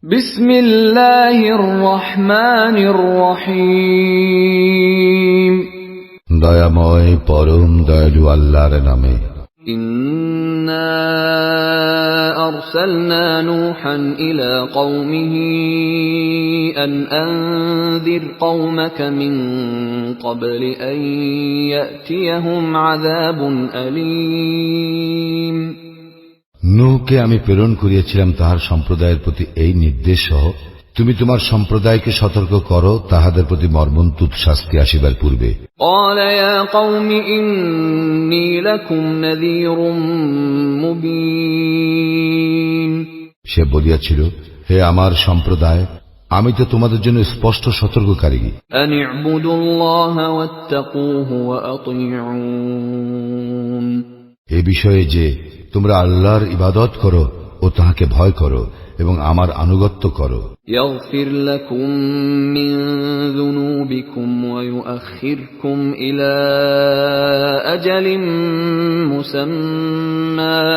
বিসমিল্লাহির রহমানির রহিম। দয়াময় পরম দয়ালু আল্লাহর নামে। ইন্না আরসালনা নূহান ইলা কওমিহি আন আনযির কওমাকা মিন ক্বাবলি আন ইয়াতিয়াহুম আযাবুন আলীম। নূহকে আমি প্রেরণ করিয়াছিলাম তাহার সম্প্রদায়ের প্রতি এই নির্দেশ সহ, তুমি তোমার সম্প্রদায়কে সতর্ক করো তাহাদের প্রতি মর্মন্তুদ শাস্তি আসিবার পূর্বে। قال يا قوم إني لكم نذير مبين। সে বলিয়াছিল, হে আমার সম্প্রদায়, আমি তো তোমাদের জন্য স্পষ্ট সতর্ককারী। أن اعبدوا الله واتقوه وأطيعون। এ বিষয়ে যে তোমরা আল্লাহর ইবাদত করো ও তাহাকে ভয় করো এবং আমার আনুগত্য করো। يغفر لكم من ذنوبكم ويؤخركم إلى أجل مسمى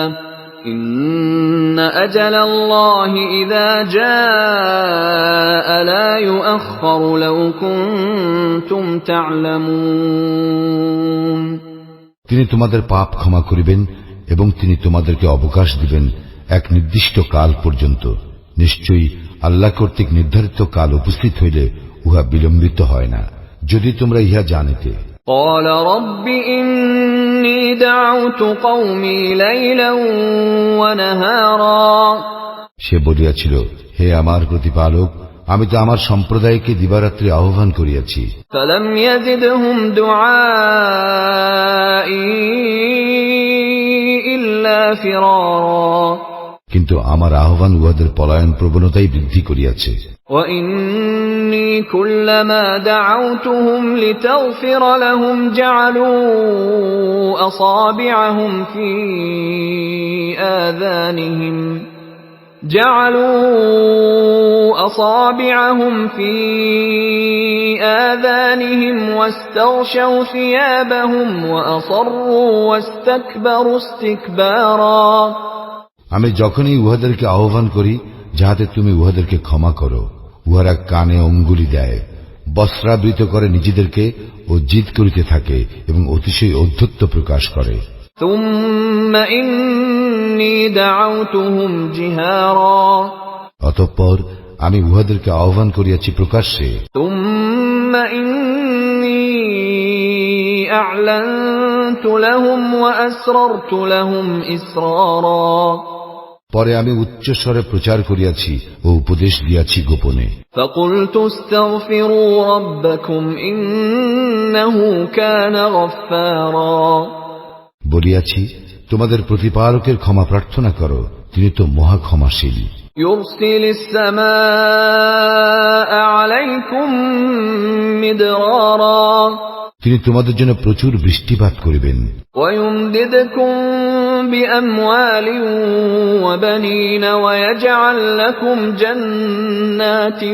إن أجل الله إذا جاء لا يؤخر لو كنتم تعلمون। তিনি তোমাদের পাপ ক্ষমা করিবেন এবং তিনি তোমাদেরকে অবকাশ দিবেন এক নির্দিষ্ট কাল পর্যন্ত। নিশ্চয়ই আল্লাহ কর্তৃক নির্ধারিত কাল উপস্থিত হইলে উহা বিলম্বিত হয় না, যদি তোমরা ইহা জানিতে। قال رب إني دعوت قومي ليلا ونهارا। সে বলিয়াছিল, হে আমার প্রতিপালক, আমি তো আমার সম্প্রদায়কে দিবারাত্রি আহ্বান করিয়াছি। فلم يزدهم دعائي إلا فرارا। কিন্তু আমার আহ্বান উহাদের পলায়ন প্রবণতাই বৃদ্ধি করিয়াছে। وإني كلما دعوتهم لتغفر لهم جعلوا أصابعهم في آذانهم واستغشوا ثيابهم وأصروا واستكبروا استكبارا। আমি যখনই উহাদেরকে আহ্বান করি যাহাতে তুমি উহাদেরকে ক্ষমা করো, উহারা কানে অঙ্গুলি দেয়, বস্ত্রাবৃত করে নিজেদেরকে ও জিদ করিতে থাকে এবং অতিশয় ঔদ্ধত্য প্রকাশ করে। ثم إني دعوتهم جهارا। অতঃপর আমি উহাদেরকে আহ্বান করিয়াছি প্রকাশ্যে। ثم إني أعلنت لهم وأسررت لهم إسرارا। পরে আমি উচ্চস্বরে প্রচার করিয়াছি ও উপদেশ দিয়াছি গোপনে। فقلت استغفروا ربكم إنه كان غفارا। বলিয়াছি, তোমাদের প্রতিপালকের ক্ষমা প্রার্থনা করো, তিনি তো মহা ক্ষমাশীল। يرسل السماء عليكم مدرارا। তিনি তোমাদের জন্য প্রচুর বৃষ্টিপাত করিবেন। ويمددكم بأموال وبنين ويجعل لكم جنات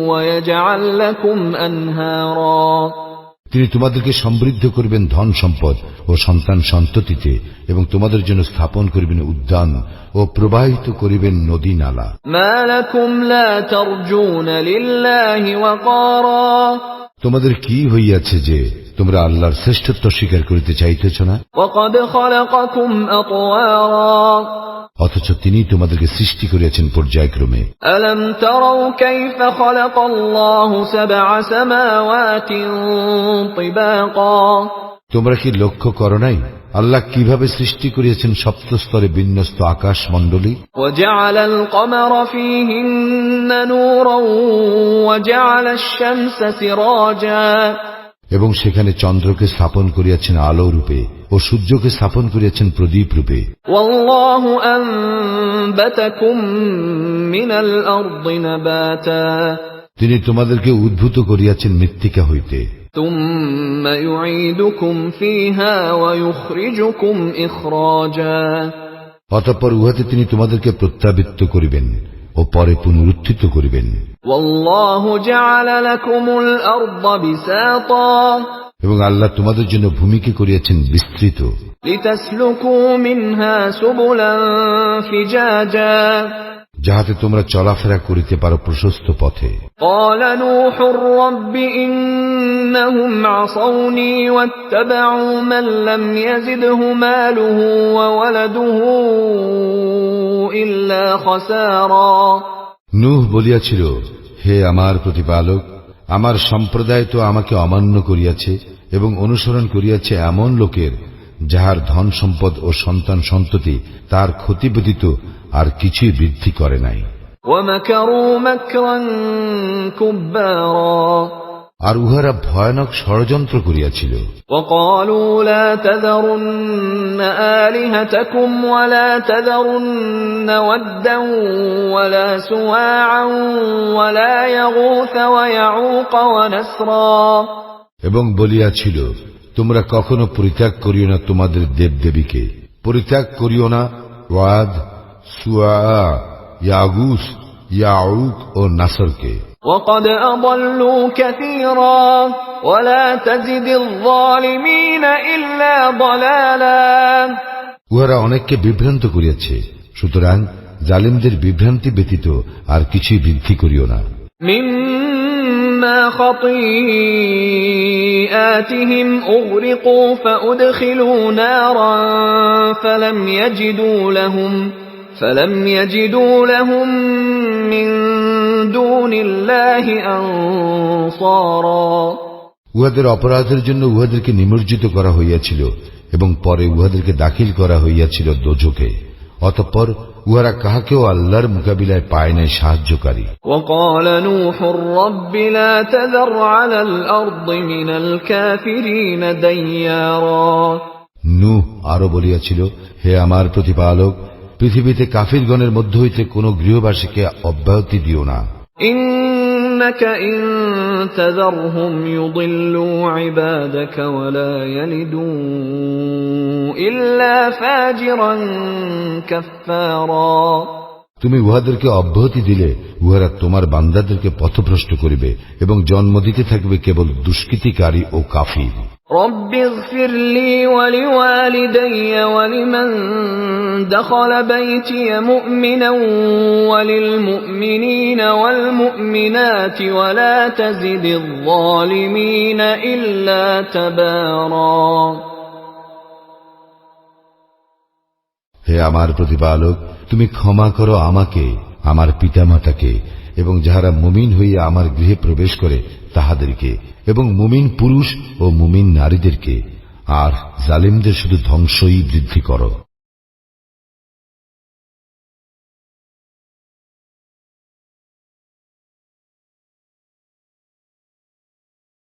ويجعل لكم أنهارا। তিনি তোমাদেরকে সমৃদ্ধ করবেন ধন সম্পদ ও সন্তান সন্ততিতে এবং তোমাদের জন্য স্থাপন করিবেন উদ্যান ও প্রবাহিত করিবেন নদী নালা। ما لكم لا ترجون لله وقارا। তোমাদের কি হইয়াছে যে তোমরা আল্লাহর শ্রেষ্ঠত্ব স্বীকার করিতে চাইতেছ না? وقد خلقكم أطوارا। অথচ তিনি তোমাদেরকে সৃষ্টি করিয়াছেন পর্যায়ক্রমে। ألم تروا كيف خلق الله سبع سماوات طباقا। তোমরা কি লক্ষ্য করো নাই আল্লাহ কিভাবে সৃষ্টি করিয়াছেন সপ্ত স্তরে বিন্যস্ত আকাশ মণ্ডলী? وجعل القمر فيهن نورا وجعل الشمس سراجا। এবং সেখানে চন্দ্রকে স্থাপন করিয়াছেন আলো রূপে ও সূর্যকে স্থাপন করিয়াছেন প্রদীপ রূপে। والله أنبتكم من الأرض نباتا। তিনি তোমাদেরকে উদ্ভূত করিয়াছেন মৃত্তিকা হইতে। ثم يعيدكم فيها ويخرجكم إخراجا। অতঃপর উহাতে তিনি তোমাদেরকে প্রত্যাবৃত্ত করিবেন ও পরে পুনরুত্থিত করিবেন। والله جعل لكم الأرض بساطا। এবং আল্লাহ তোমাদের জন্য ভূমিকে করিয়াছেন বিস্তৃত। لتسلكوا منها سبلا فجاجا। যাহাতে তোমরা চলাফেরা করিতে পারো প্রশস্ত পথে। قال نوح رب إنهم عصوني واتبعوا من لم يزده ماله وولده إلا خسارا। নূহ বলিয়াছিল, হে আমার প্রতিপালক, আমার সম্প্রদায় তো আমাকে অমান্য করিয়াছে এবং অনুসরণ করিয়াছে এমন লোকের যাহার ধন সম্পদ ও সন্তান সন্ততি তার ক্ষতি ব্যতীত আর কিছুই বৃদ্ধি করে নাই। ومكروا مكرا كبارا। আর উহারা ভয়ানক ষড়যন্ত্র করিয়াছিল। وقالوا لا تذرن آلهتكم ولا تذرن ودا ولا سواعا ولا يغوث ويعوق ونسرا। এবং বলিয়াছিল, তোমরা কখনো পরিত্যাগ করিও না তোমাদের দেবদেবীকে, পরিত্যাগ করিও না ওয়াদ, সুয়া, ইয়াগুস, ইয়াউক ও নাসরকে। وقد أضلوا كثيرا ولا تزد الظالمين إلا ضلالا। উহারা অনেককে বিভ্রান্ত করিয়াছে, সুতরাং জালিমদের বিভ্রান্তি ব্যতীত আর কিছুই বৃদ্ধি করিও না। مما خطيئاتهم أغرقوا فأدخلوا نارا فلم يجدوا لهم من دون الله أنصارا। উহাদের অপরাধের জন্য উহাদেরকে নিমজ্জিত করা হইয়াছিল এবং পরে উহাদেরকে দাখিল করা হইয়াছিল দোজখে। অতঃপর উহারা কাহাকেও আল্লাহর মোকাবিলায় পায় নাই সাহায্যকারী। وقال نوح رب لا تذر على الأرض من الكافرين ديارا। নূহ আরো বলিয়াছিল, হে আমার প্রতিপালক, পৃথিবীতে কাফিরগণের মধ্য হইতে কোন গৃহবাসীকে অব্যাহতি দিও না। إنك إن تذرهم يضلوا عبادك ولا يلدوا إلا فاجرا كفارا। তুমি উহাদেরকে অব্যাহতি দিলে উহারা তোমার বান্দাদেরকে পথভ্রষ্ট করিবে এবং জন্ম দিতে থাকবে কেবল দুষ্কৃতিকারী ও কাফির। رب اغفر لي ولوالدي ولمن دخل بيتي مؤمنا وللمؤمنين والمؤمنات ولا تزد الظالمين إلا تبارا। হে আমার প্রতিপালক, তুমি ক্ষমা করো আমাকে, আমার পিতামাতাকে এবং যাহারা মুমিন হইয়া আমার গৃহে প্রবেশ করে তাহাদেরকে এবং মুমিন পুরুষ ও মুমিন নারীদেরকে, আর জালিমদের শুধু ধ্বংসই বৃদ্ধি করো।